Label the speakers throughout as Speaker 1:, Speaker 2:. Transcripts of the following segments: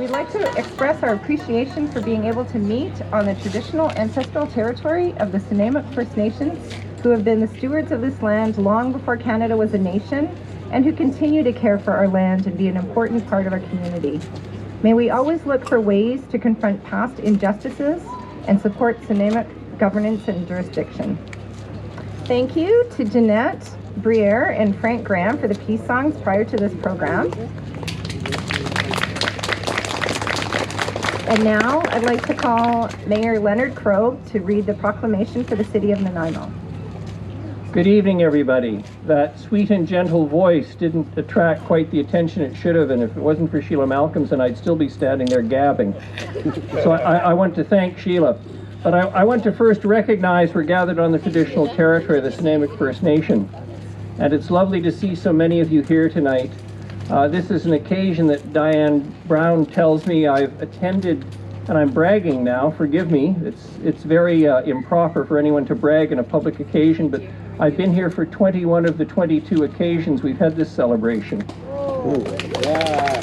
Speaker 1: we'd like to express our appreciation for being able to meet on the traditional ancestral territory of the Nanaimo First Nations, who have been the stewards of this land long before Canada was a nation, and who continue to care for our land and be an important part of our community. May we always look for ways to confront past injustices and support Nanaimo governance and jurisdiction. Thank you to Jeanette Briere and Frank Graham for the peace songs prior to this program. And now I'd like to call Mayor Leonard Krog to read the proclamation for the city of Nanaimo.
Speaker 2: Good evening, everybody. That sweet and gentle voice didn't attract quite the attention it should have, and if it wasn't for Sheila Malcolmson, I'd still be standing there gabbing. So I want to thank Sheila. But I want to first recognize we're gathered on the traditional territory of the Nanaimo First Nation. And it's lovely to see so many of you here tonight. This is an occasion that Diane Brown tells me I've attended, and I'm bragging now, forgive me. It's very improper for anyone to brag in a public occasion, but I've been here for 21 of the 22 occasions we've had this celebration. Ooh, yeah.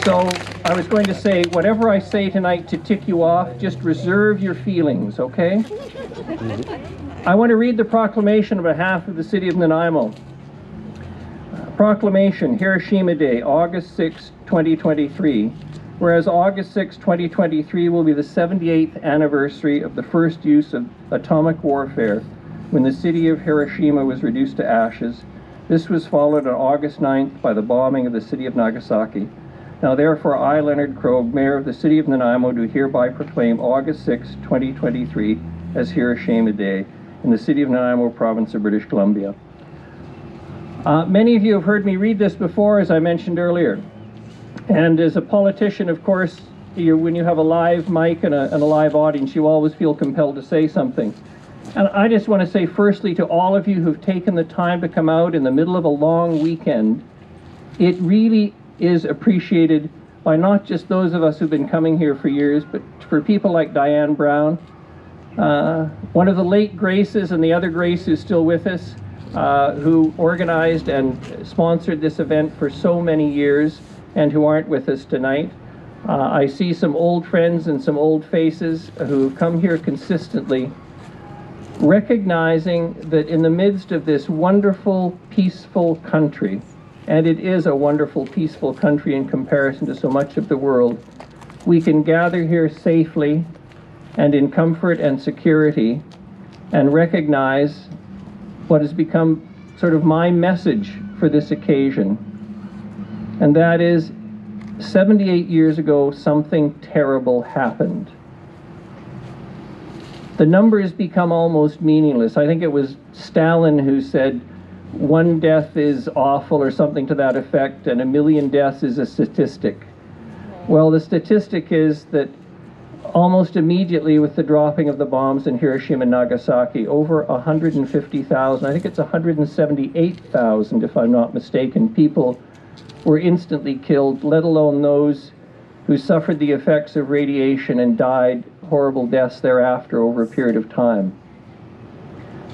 Speaker 2: So I was going to say, whatever I say tonight to tick you off, just reserve your feelings, okay? I want to read the proclamation on behalf of the city of Nanaimo. Proclamation, Hiroshima Day, August 6, 2023. Whereas August 6, 2023 will be the 78th anniversary of the first use of atomic warfare when the city of Hiroshima was reduced to ashes. This was followed on August 9th by the bombing of the city of Nagasaki. Now therefore I, Leonard Krog, Mayor of the city of Nanaimo, do hereby proclaim August 6, 2023 as Hiroshima Day in the city of Nanaimo, province of British Columbia. Many of you have heard me read this before, as I mentioned earlier. And as a politician, of course, when you have a live mic and a live audience, you always feel compelled to say something. And I just want to say firstly to all of you who've taken the time to come out in the middle of a long weekend, it really is appreciated by not just those of us who've been coming here for years, but for people like Diane Brown, one of the late Graces, and the other Grace who's still with us, who organized and sponsored this event for so many years and who aren't with us tonight. I see some old friends and some old faces who have come here consistently, recognizing that in the midst of this wonderful, peaceful country, and it is a wonderful, peaceful country in comparison to so much of the world, we can gather here safely and in comfort and security and recognize what has become sort of my message for this occasion. And that is, 78 years ago, something terrible happened. The numbers become almost meaningless. I think it was Stalin who said, one death is awful or something to that effect, and 1 million deaths is a statistic. Well, the statistic is that almost immediately with the dropping of the bombs in Hiroshima and Nagasaki, over 150,000, I think it's 178,000 if I'm not mistaken, people were instantly killed, let alone those who suffered the effects of radiation and died horrible deaths thereafter over a period of time.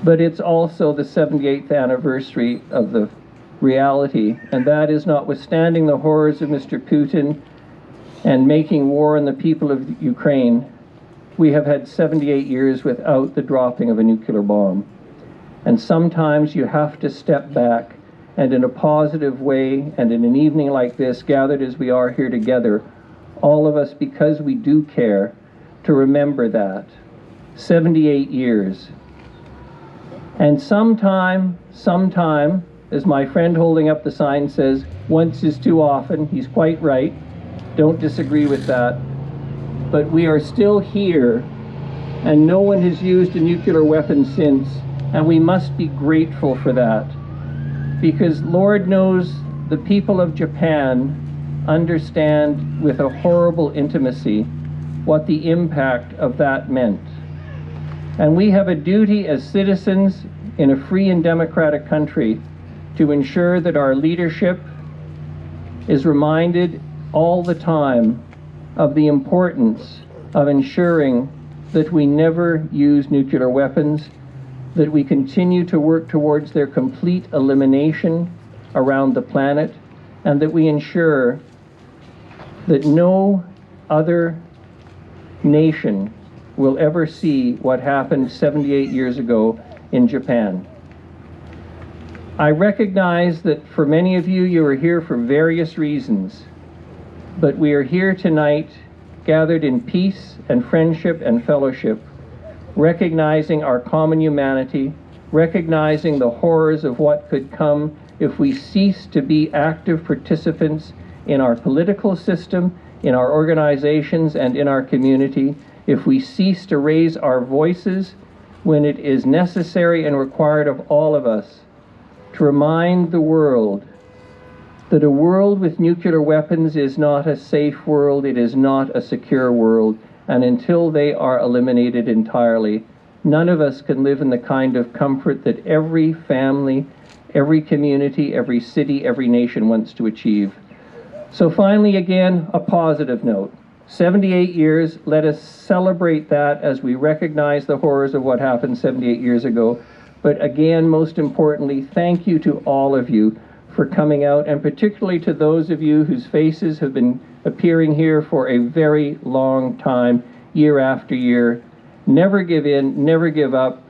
Speaker 2: But it's also the 78th anniversary of the reality, and that is notwithstanding the horrors of Mr. Putin and making war on the people of Ukraine, we have had 78 years without the dropping of a nuclear bomb. And sometimes you have to step back and in a positive way, and in an evening like this, gathered as we are here together, all of us, because we do care, to remember that. 78 years. And sometime, as my friend holding up the sign says, once is too often. He's quite right. Don't disagree with that. But we are still here, and no one has used a nuclear weapon since, and we must be grateful for that. Because Lord knows the people of Japan understand with a horrible intimacy what the impact of that meant. And we have a duty as citizens in a free and democratic country to ensure that our leadership is reminded all the time of the importance of ensuring that we never use nuclear weapons, that we continue to work towards their complete elimination around the planet, and that we ensure that no other nation will ever see what happened 78 years ago in Japan. I recognize that for many of you, you are here for various reasons, but we are here tonight gathered in peace and friendship and fellowship, recognizing our common humanity, recognizing the horrors of what could come if we cease to be active participants in our political system, in our organizations, and in our community, if we cease to raise our voices when it is necessary and required of all of us to remind the world that a world with nuclear weapons is not a safe world, it is not a secure world, and until they are eliminated entirely, none of us can live in the kind of comfort that every family, every community, every city, every nation wants to achieve. So finally, again, a positive note. 78 years, let us celebrate that as we recognize the horrors of what happened 78 years ago. But again, most importantly, thank you to all of you for coming out, and particularly to those of you whose faces have been appearing here for a very long time, year after year. Never give in, never give up.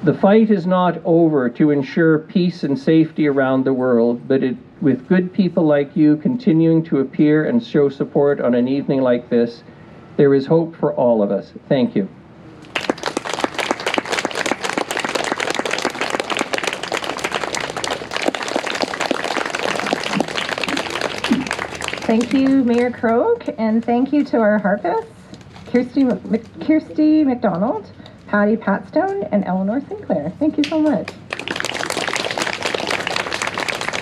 Speaker 2: The fight is not over to ensure peace and safety around the world, but with good people like you continuing to appear and show support on an evening like this, there is hope for all of us. Thank you.
Speaker 1: Thank you, Mayor Krog, and thank you to our harpists, Kirsty McDonald, Patty Patstone, and Eleanor Sinclair. Thank you so much.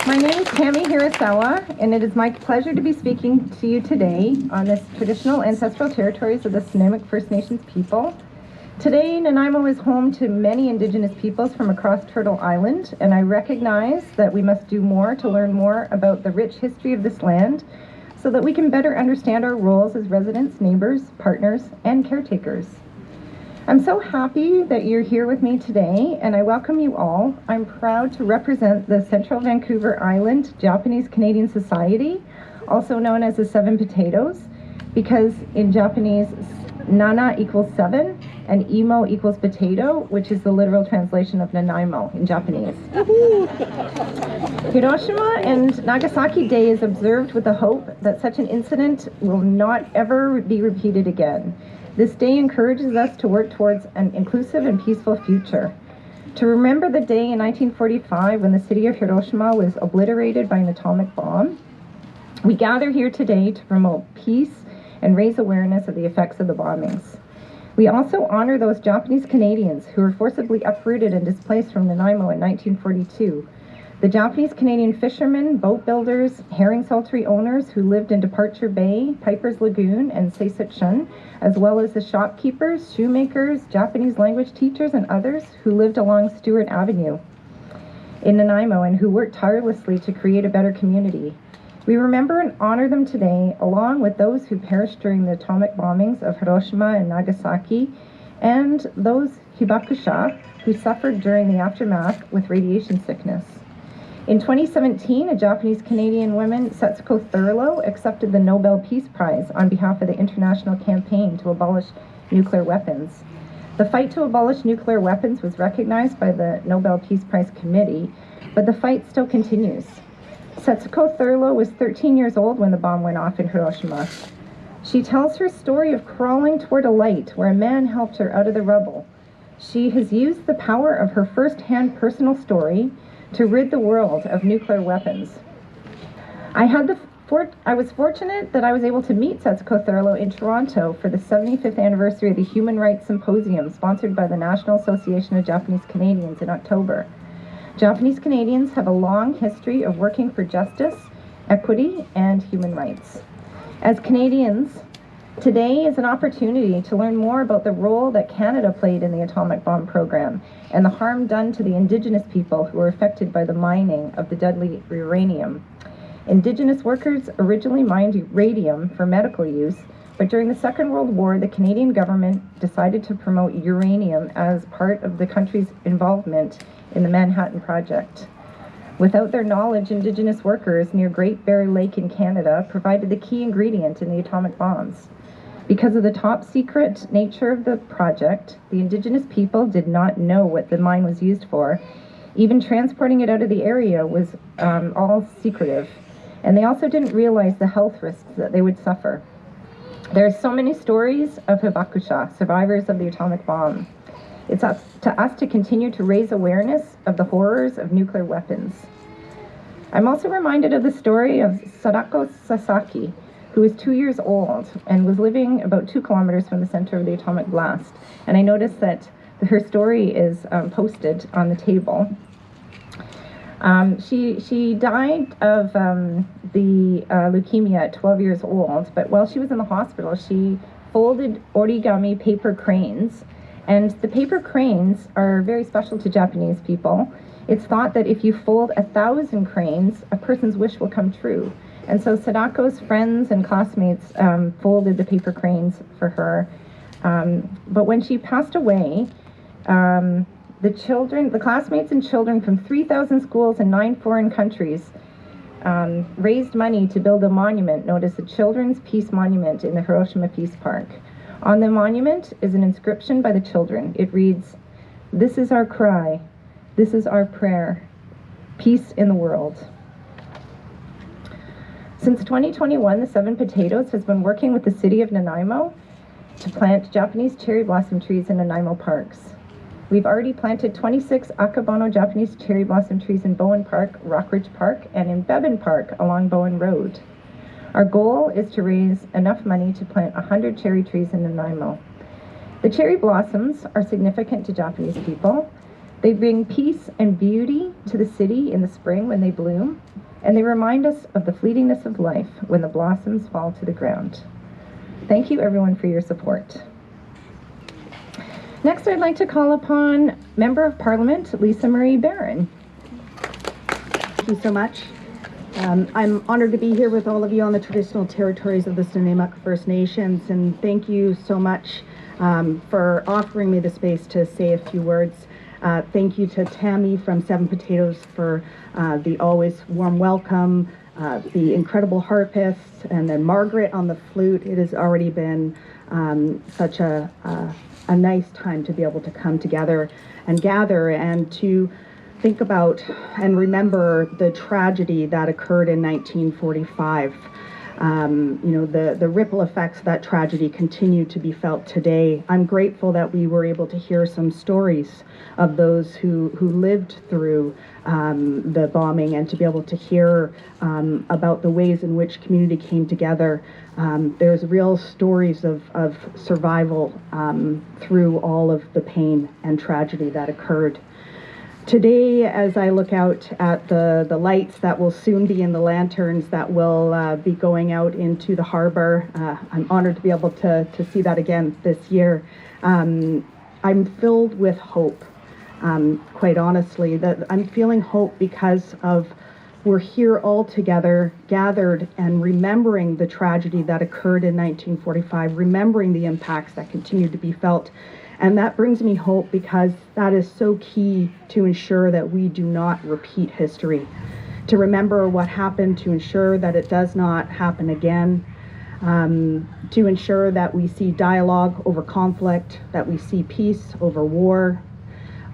Speaker 1: My name is Tami Hirasawa, and it is my pleasure to be speaking to you today on this traditional ancestral territories of the Snuneymuxw First Nations people. Today, Nanaimo is home to many Indigenous peoples from across Turtle Island, and I recognize that we must do more to learn more about the rich history of this land so that we can better understand our roles as residents, neighbors, partners, and caretakers. I'm so happy that you're here with me today, and I welcome you all. I'm proud to represent the Central Vancouver Island Japanese Canadian Society, also known as the Seven Potatoes, because in Japanese, Nana equals seven, and Imo equals potato, which is the literal translation of Nanaimo in Japanese. Hiroshima and Nagasaki Day is observed with the hope that such an incident will not ever be repeated again. This day encourages us to work towards an inclusive and peaceful future. To remember the day in 1945 when the city of Hiroshima was obliterated by an atomic bomb, we gather here today to promote peace and raise awareness of the effects of the bombings. We also honor those Japanese Canadians who were forcibly uprooted and displaced from Nanaimo in 1942. The Japanese Canadian fishermen, boat builders, herring saltery owners who lived in Departure Bay, Piper's Lagoon, and Seisachun, as well as the shopkeepers, shoemakers, Japanese language teachers, and others who lived along Stewart Avenue in Nanaimo and who worked tirelessly to create a better community. We remember and honor them today, along with those who perished during the atomic bombings of Hiroshima and Nagasaki, and those hibakusha who suffered during the aftermath with radiation sickness. In 2017, a Japanese Canadian woman, Setsuko Thurlow, accepted the Nobel Peace Prize on behalf of the international campaign to abolish nuclear weapons. The fight to abolish nuclear weapons was recognized by the Nobel Peace Prize Committee, but the fight still continues. Setsuko Thurlow was 13 years old when the bomb went off in Hiroshima. She tells her story of crawling toward a light where a man helped her out of the rubble. She has used the power of her first-hand personal story to rid the world of nuclear weapons. I was fortunate that I was able to meet Setsuko Thurlow in Toronto for the 75th anniversary of the Human Rights Symposium sponsored by the National Association of Japanese Canadians in October. Japanese Canadians have a long history of working for justice, equity, and human rights. As Canadians, today is an opportunity to learn more about the role that Canada played in the atomic bomb program and the harm done to the Indigenous people who were affected by the mining of the deadly uranium. Indigenous workers originally mined radium for medical use, but during the Second World War, the Canadian government decided to promote uranium as part of the country's involvement in the Manhattan Project. Without their knowledge, Indigenous workers near Great Bear Lake in Canada provided the key ingredient in the atomic bombs. Because of the top secret nature of the project, the Indigenous people did not know what the mine was used for. Even transporting it out of the area was all secretive. And they also didn't realize the health risks that they would suffer. There are so many stories of hibakusha, survivors of the atomic bomb. It's up to us to continue to raise awareness of the horrors of nuclear weapons. I'm also reminded of the story of Sadako Sasaki, who was 2 years old and was living about 2 kilometers from the center of the atomic blast. And I noticed that her story is posted on the table. She died of the leukemia at 12 years old, but while she was in the hospital, she folded origami paper cranes. And the paper cranes are very special to Japanese people. It's thought that if you fold 1,000 cranes, a person's wish will come true. And so Sadako's friends and classmates folded the paper cranes for her. But when she passed away, the classmates and children from 3,000 schools in 9 foreign countries raised money to build a monument known as the Children's Peace Monument in the Hiroshima Peace Park. On the monument is an inscription by the children. It reads, "This is our cry. This is our prayer. Peace in the world." Since 2021, the Seven Potatoes has been working with the city of Nanaimo to plant Japanese cherry blossom trees in Nanaimo parks. We've already planted 26 Akabono Japanese cherry blossom trees in Bowen Park, Rockridge Park, and in Bevan Park along Bowen Road. Our goal is to raise enough money to plant 100 cherry trees in Nanaimo. The cherry blossoms are significant to Japanese people. They bring peace and beauty to the city in the spring when they bloom, and they remind us of the fleetingness of life when the blossoms fall to the ground. Thank you everyone for your support. Next, I'd like to call upon Member of Parliament, Lisa Marie Barron.
Speaker 3: Thank you so much. I'm honored to be here with all of you on the traditional territories of the Nanaimo First Nations, and thank you so much for offering me the space to say a few words. Thank you to Tami from Seven Potatoes for the always warm welcome, the incredible harpists, and then Margaret on the flute. It has already been such a nice time to be able to come together and gather and to think about and remember the tragedy that occurred in 1945. The ripple effects of that tragedy continue to be felt today. I'm grateful that we were able to hear some stories of those who lived through the bombing and to be able to hear about the ways in which community came together. There's real stories of survival through all of the pain and tragedy that occurred. Today, as I look out at the lights that will soon be in the lanterns that will be going out into the harbor, I'm honored to be able to see that again this year. I'm filled with hope, quite honestly. That I'm feeling hope because of we're here all together, gathered and remembering the tragedy that occurred in 1945, remembering the impacts that continue to be felt. And that brings me hope because that is so key to ensure that we do not repeat history, to remember what happened, to ensure that it does not happen again, to ensure that we see dialogue over conflict, that we see peace over war.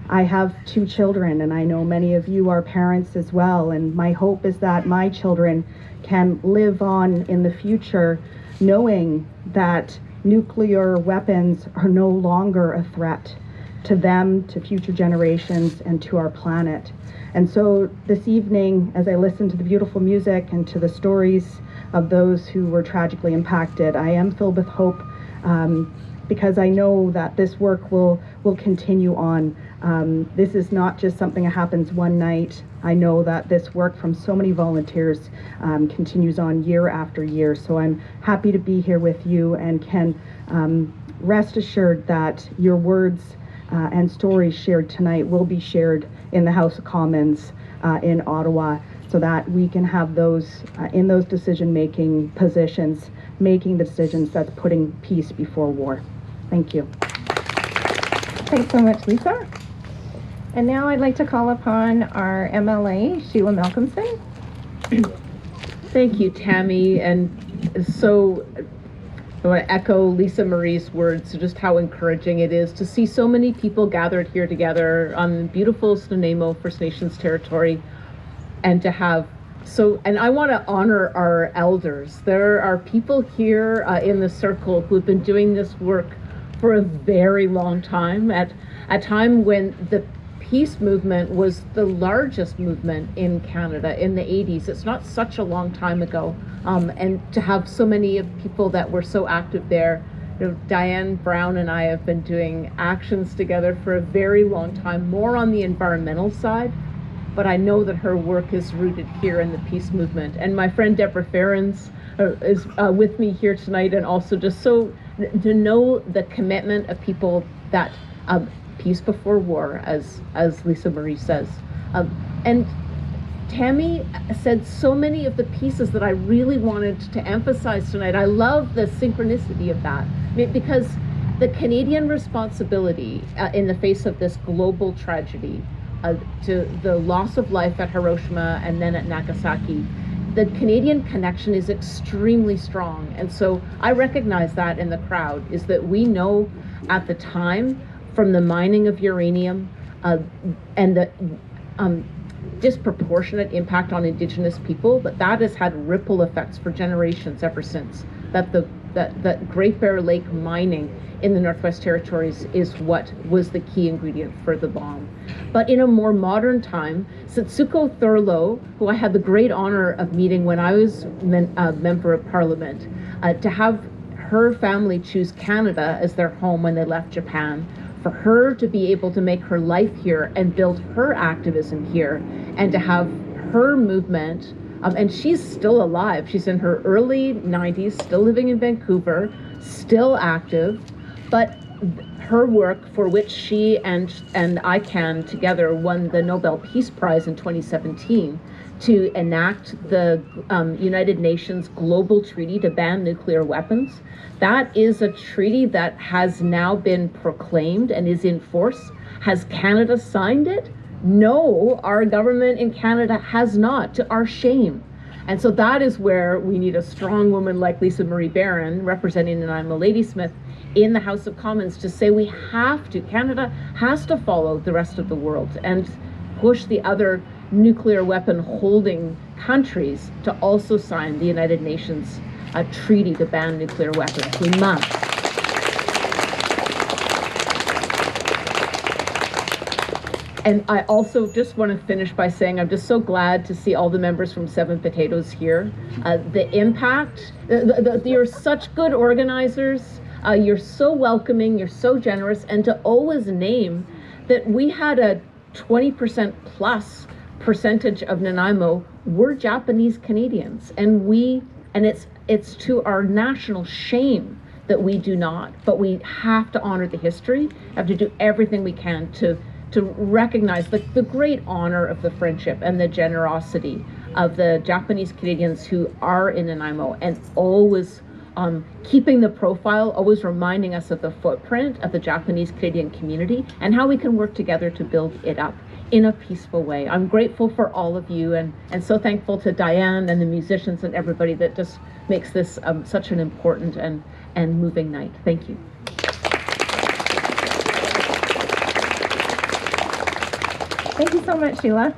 Speaker 3: I have 2 children, and I know many of you are parents as well, and my hope is that my children can live on in the future knowing that nuclear weapons are no longer a threat to them, to future generations, and to our planet. And so this evening, as I listen to the beautiful music and to the stories of those who were tragically impacted, I am filled with hope because I know that this work will continue on. This is not just something that happens one night. I know that this work from so many volunteers continues on year after year. So I'm happy to be here with you and can rest assured that your words and stories shared tonight will be shared in the House of Commons in Ottawa, so that we can have those in those decision-making positions, making the decisions that's putting peace before war. Thank you.
Speaker 1: Thanks so much, Lisa. And now I'd like to call upon our MLA, Sheila Malcolmson.
Speaker 4: Thank you, Tami. And so I want to echo Lisa Marie's words, just how encouraging it is to see so many people gathered here together on beautiful Nanaimo First Nations territory, and to have and I want to honor our elders. There are people here in the circle who have been doing this work for a very long time, at a time when the peace movement was the largest movement in Canada in the 80s. It's not such a long time ago. And to have so many of people that were so active there. You know, Diane Brown and I have been doing actions together for a very long time, more on the environmental side, but I know that her work is rooted here in the peace movement. And my friend Deborah Ferrens is with me here tonight, and also just so to know the commitment of people that peace before war, as Lisa Marie says. And Tami said so many of the pieces that I really wanted to emphasize tonight. I love the synchronicity of that, because the Canadian responsibility in the face of this global tragedy, to the loss of life at Hiroshima and then at Nagasaki, the Canadian connection is extremely strong. And so I recognize that in the crowd, is that we know at the time, from the mining of uranium and the disproportionate impact on Indigenous people, but that has had ripple effects for generations ever since. That Great Bear Lake mining in the Northwest Territories is what was the key ingredient for the bomb. But in a more modern time, Setsuko Thurlow, who I had the great honor of meeting when I was a member of Parliament, to have her family choose Canada as their home when they left Japan, for her to be able to make her life here and build her activism here, and to have her movement, and she's still alive. She's in her early 90s, still living in Vancouver, still active, but her work, for which she and ICANN together won the Nobel Peace Prize in 2017, to enact the United Nations Global Treaty to ban nuclear weapons. That is a treaty that has now been proclaimed and is in force. Has Canada signed it? No, our government in Canada has not, to our shame. And so that is where we need a strong woman like Lisa Marie Barron, representing Nanaimo Ladysmith, in the House of Commons, to say we have to, Canada has to follow the rest of the world and push the other nuclear weapon holding countries to also sign the United Nations treaty to ban nuclear weapons. We must. And I also just want to finish by saying I'm just so glad to see all the members from Seven Potatoes here. The impact, you're such good organizers, you're so welcoming, you're so generous, and to always name that we had a 20% plus percentage of Nanaimo were Japanese Canadians, and it's to our national shame that we do not, but we have to honor the history, have to do everything we can to recognize the great honor of the friendship and the generosity of the Japanese Canadians who are in Nanaimo, and always keeping the profile, always reminding us of the footprint of the Japanese Canadian community and how we can work together to build it up in a peaceful way. I'm grateful for all of you, and so thankful to Diane and the musicians and everybody that just makes this such an important and moving night. Thank you.
Speaker 1: Thank you so much, Sheila.